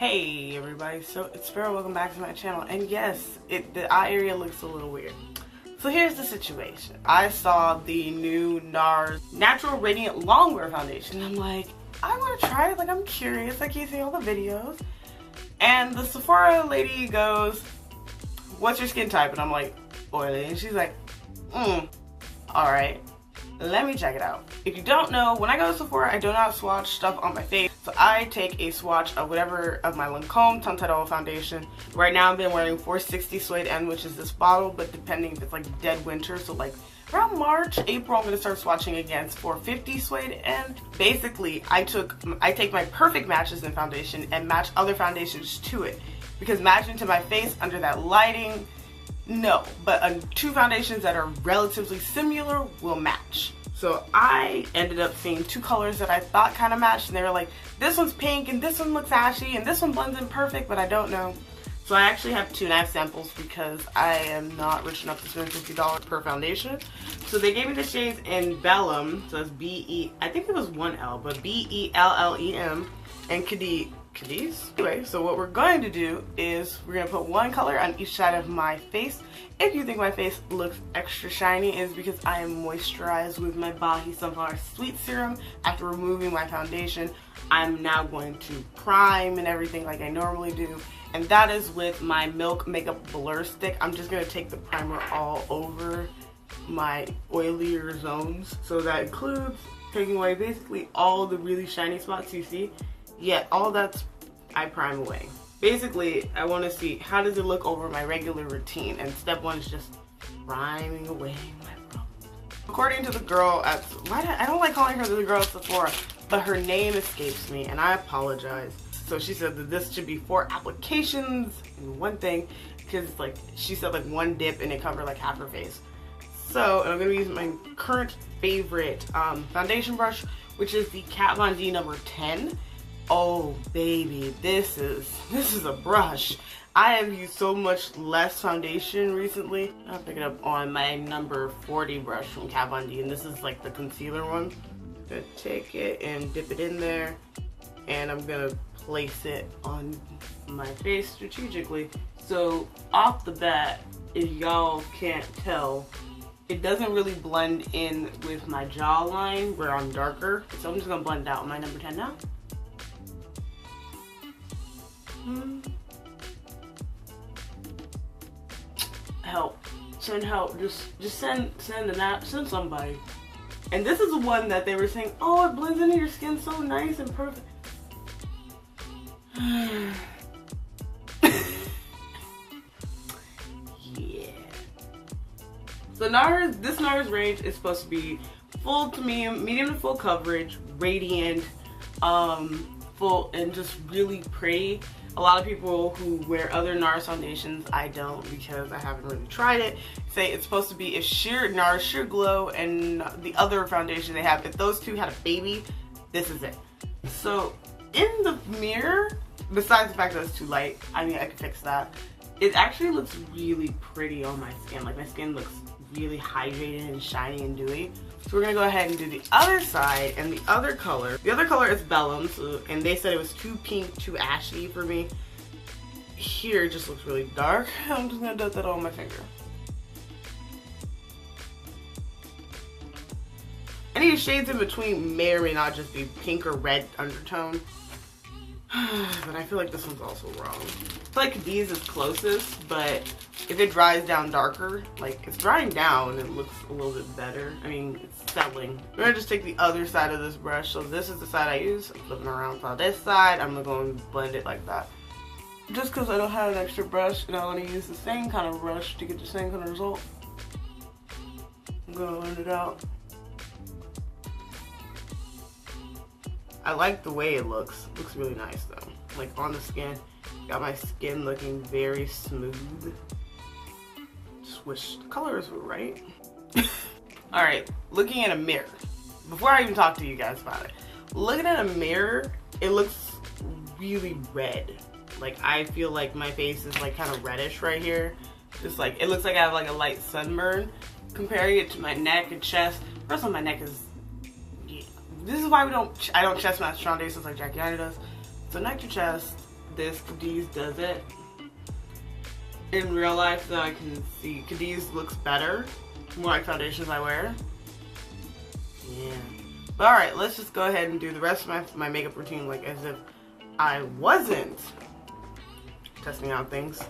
Hey everybody, so it's Sparrow. Welcome back to my channel. And yes, the eye area looks a little weird. So here's the situation. I saw the new NARS Natural Radiant Longwear foundation. I'm like, I want to try it. Like, I'm curious. I keep seeing all the videos. And the Sephora lady goes, what's your skin type? And I'm like, oily. And she's like, alright. Let me check it out. If you don't know, when I go to Sephora, I do not swatch stuff on my face. So I take a swatch of whatever of my Lancome Tinted Oil foundation. Right now I've been wearing 460 Suede N, which is this bottle, but depending if it's like dead winter, so like around March, April, I'm gonna start swatching against 450 Suede N. Basically, I take my perfect matches in foundation and match other foundations to it. Because matching to my face under that lighting, no, but two foundations that are relatively similar will match. So I ended up seeing two colors that I thought kind of matched, and they were like, this one's pink and this one looks ashy and this one blends in perfect, but I don't know. So I actually have two, and I have samples because I am not rich enough to spend $50 per foundation. So they gave me the shades in Bellum, so it's B-E, I think it was one L, but B-E-L-L-E-M, and Cadiz. Anyway, so what we're going to do is we're going to put one color on each side of my face. If you think my face looks extra shiny, is because I am moisturized with my Bahi Sunflower Sweet Serum. After removing my foundation, I'm now going to prime and everything like I normally do. And that is with my Milk Makeup Blur Stick. I'm just going to take the primer all over my oilier zones. So that includes taking away basically all the really shiny spots you see. Yet all that's I prime away. Basically, I want to see how does it look over my regular routine, and step one is just priming away my problems. According to the girl at, I don't like calling her the girl at Sephora, but her name escapes me, and I apologize. So she said that this should be 4 applications in one thing, because like she said like one dip and it covered like half her face. So I'm gonna use my current favorite foundation brush, which is the Kat Von D number 10. Oh baby, this is a brush. I have used so much less foundation recently. I'll pick it up on my number 40 brush from Kat Von D, and this is like the concealer one. I'm gonna take it and dip it in there, and I'm gonna place it on my face strategically. So off the bat, if y'all can't tell, it doesn't really blend in with my jawline where I'm darker. So I'm just gonna blend out my number 10 now. Help. Send help. Just send somebody. And this is the one that they were saying, oh, it blends into your skin so nice and perfect. Yeah. So NARS, this NARS range is supposed to be full to medium to full coverage, radiant, full, and just really pretty. A lot of people who wear other NARS foundations, I don't because I haven't really tried it, say it's supposed to be a sheer NARS Sheer Glow, and the other foundation they have, if those two had a baby, this is it. So in the mirror, besides the fact that it's too light, I mean I can fix that, it actually looks really pretty on my skin. Like my skin looks really hydrated and shiny and dewy. So we're gonna go ahead and do the other side, and the other color is Bellum, so, and they said it was too pink, too ashy for me. Here it just looks really dark. I'm just gonna dot that on my finger. Any shades in between may or may not just be pink or red undertone. But I feel like this one's also wrong. I feel like these is closest, but if it dries down darker, like it's drying down, it looks a little bit better. I mean, it's settling. I'm gonna just take the other side of this brush. So this is the side I use. I'm flipping around on this side. I'm gonna go and blend it like that. Just because I don't have an extra brush and I want to use the same kind of brush to get the same kind of result, I'm gonna blend it out. I like the way it looks. It looks really nice though. Like on the skin. Got my skin looking very smooth. Just wish the colors were right. Alright, looking in a mirror. Before I even talk to you guys about it. Looking at a mirror, it looks really red. Like I feel like my face is like kind of reddish right here. Just like, it looks like I have like a light sunburn. Comparing it to my neck and chest. First of all, my neck is, this is why I don't chest match foundations like Jackie Aina does. So neck to chest, this Cadiz does it. In real life, though, I can see Cadiz looks better, more like foundations I wear. Yeah. But alright, let's just go ahead and do the rest of my makeup routine like as if I wasn't testing out things.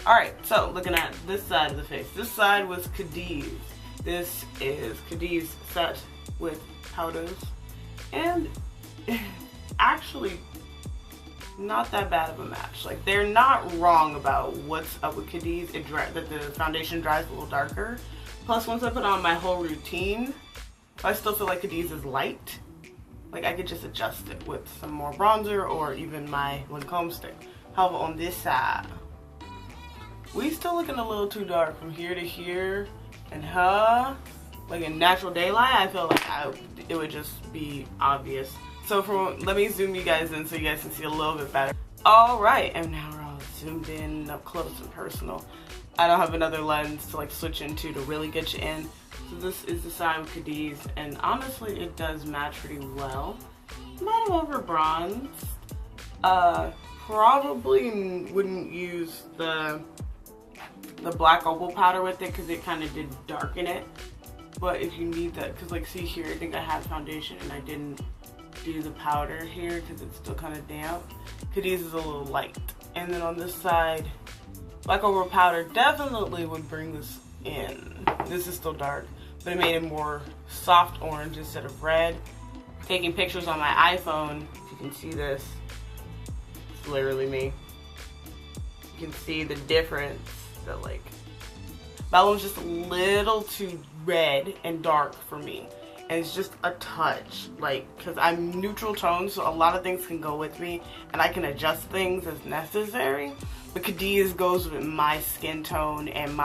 Alright, so looking at this side of the face. This side was Cadiz. This is Cadiz set with powders. And actually not that bad of a match. Like, they're not wrong about what's up with Cadiz. That the foundation dries a little darker. Plus, once I put on my whole routine, I still feel like Cadiz is light. Like, I could just adjust it with some more bronzer or even my Lancome stick. However, on this side, we still looking a little too dark from here to here. And like in natural daylight, I feel like it would just be obvious. So let me zoom you guys in so you guys can see a little bit better. Alright, and now we're all zoomed in up close and personal. I don't have another lens to like switch into to really get you in. So this is the side with Cadiz, and honestly it does match pretty well. Might have over bronze. Probably wouldn't use the black opal powder with it because it kind of did darken it. But if you need that, because like see here, I think I had foundation and I didn't do the powder here because it's still kind of damp. Cadiz is a little light. And then on this side, black opal powder definitely would bring this in. This is still dark, but it made it more soft orange instead of red. Taking pictures on my iPhone, if you can see this, it's literally me. You can see the difference that like, that one's just a little too red and dark for me. And it's just a touch, like, because I'm neutral tone, so a lot of things can go with me and I can adjust things as necessary. But Cadiz goes with my skin tone and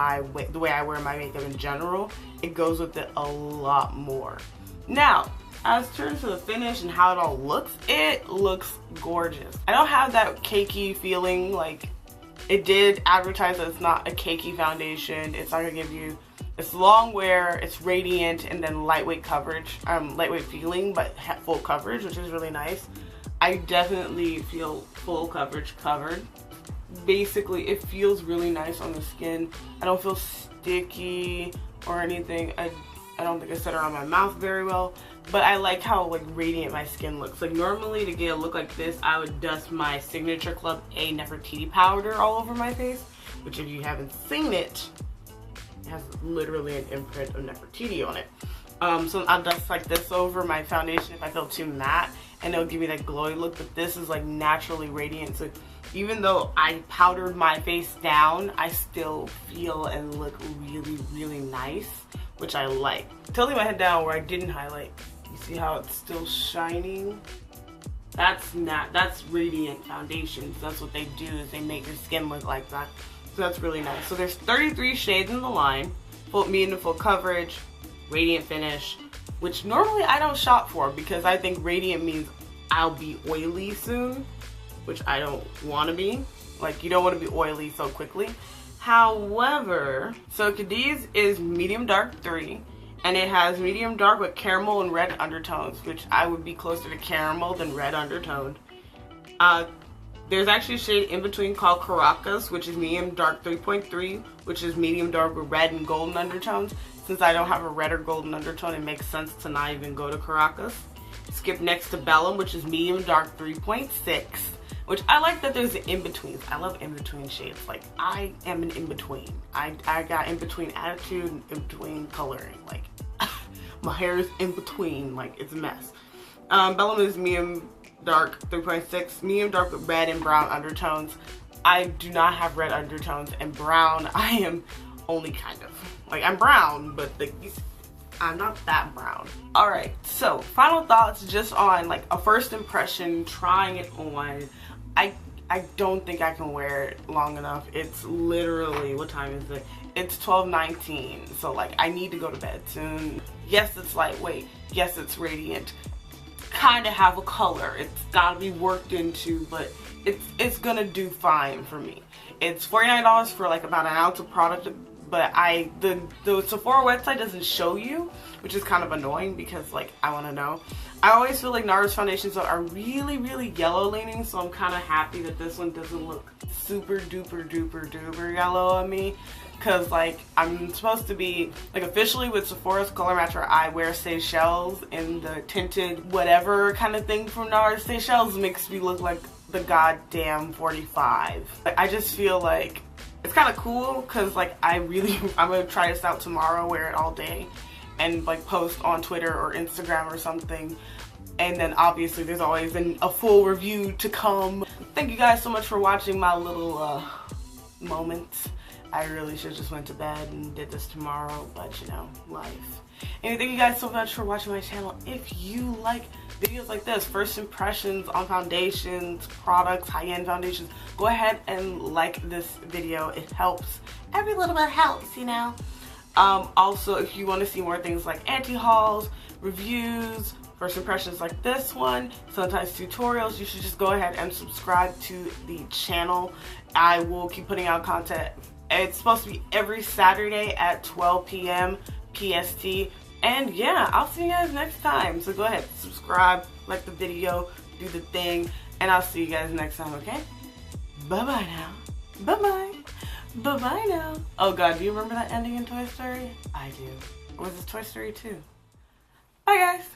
the way I wear my makeup in general. It goes with it a lot more. Now, as turns to the finish and how it looks gorgeous. I don't have that cakey feeling. Like, it did advertise that it's not a cakey foundation. It's not gonna give you, it's Longwear, it's radiant, and then lightweight coverage, lightweight feeling, but full coverage, which is really nice. I definitely feel full coverage covered. Basically, it feels really nice on the skin. I don't feel sticky or anything. I don't think I set it on my mouth very well, but I like how like radiant my skin looks. Like normally to get a look like this, I would dust my Signature Club A Nefertiti powder all over my face, which if you haven't seen it, it has literally an imprint of Nefertiti on it. So I'll dust like this over my foundation if I feel too matte, and it'll give me that glowy look, but this is like naturally radiant. So even though I powdered my face down, I still feel and look really, really nice, which I like. Tilting my head down where I didn't highlight, you see how it's still shining? That's radiant foundations. That's what they do, is they make your skin look like that. So that's really nice. So there's 33 shades in the line, medium to full coverage, radiant finish, which normally I don't shop for because I think radiant means I'll be oily soon, which I don't want to be. Like, you don't want to be oily so quickly. However, so Cadiz is medium dark 3, and it has medium dark with caramel and red undertones, which I would be closer to caramel than red undertoned. There's actually a shade in between called Caracas, which is medium dark 3.3, which is medium dark with red and golden undertones. Since I don't have a red or golden undertone, it makes sense to not even go to Caracas. Skip next to Bellum, which is medium dark 3.6, which I like that there's an in-between. I love in-between shades. Like, I am an in-between. I got in-between attitude and in-between coloring. Like, my hair is in-between. Like, it's a mess. Bellum is medium dark 3.6, medium dark with red and brown undertones. I do not have red undertones, and brown, I am only kind of. Like, I'm brown, but I'm not that brown. Alright, so final thoughts just on like a first impression, trying it on. I don't think I can wear it long enough. It's literally, what time is it? It's 12:19, so like I need to go to bed soon. Yes, it's lightweight. Yes, it's radiant. Kind of have a color. It's gotta be worked into, but it's gonna do fine for me. It's $49 for like about an ounce of product, but the Sephora website doesn't show you, which is kind of annoying because like I want to know. I always feel like NARS foundations are really, really yellow leaning, so I'm kind of happy that this one doesn't look super duper duper duper yellow on me, because like I'm supposed to be like officially with Sephora's Color Matcher. I wear Seychelles in the tinted whatever kind of thing from NARS. Seychelles makes me look like the goddamn 45. Like, I just feel like it's kind of cool because like I'm gonna try this out tomorrow, wear it all day, and like post on Twitter or Instagram or something. And then obviously there's always a full review to come. Thank you guys so much for watching my little moments. I really should just went to bed and did this tomorrow, but you know, life. And thank you guys so much for watching my channel. If you like videos like this, first impressions on foundations, products, high-end foundations, go ahead and like this video. It helps. Every little bit helps, you know. Also, if you want to see more things like anti-hauls, reviews, first impressions like this one, sometimes tutorials, you should just go ahead and subscribe to the channel. I will keep putting out content. It's supposed to be every Saturday at 12 p.m. PST. And yeah, I'll see you guys next time. So go ahead, subscribe, like the video, do the thing, and I'll see you guys next time, okay? Bye-bye now. Bye-bye. Bye-bye now. Oh god, do you remember that ending in Toy Story? I do. Or was it Toy Story 2? Bye guys.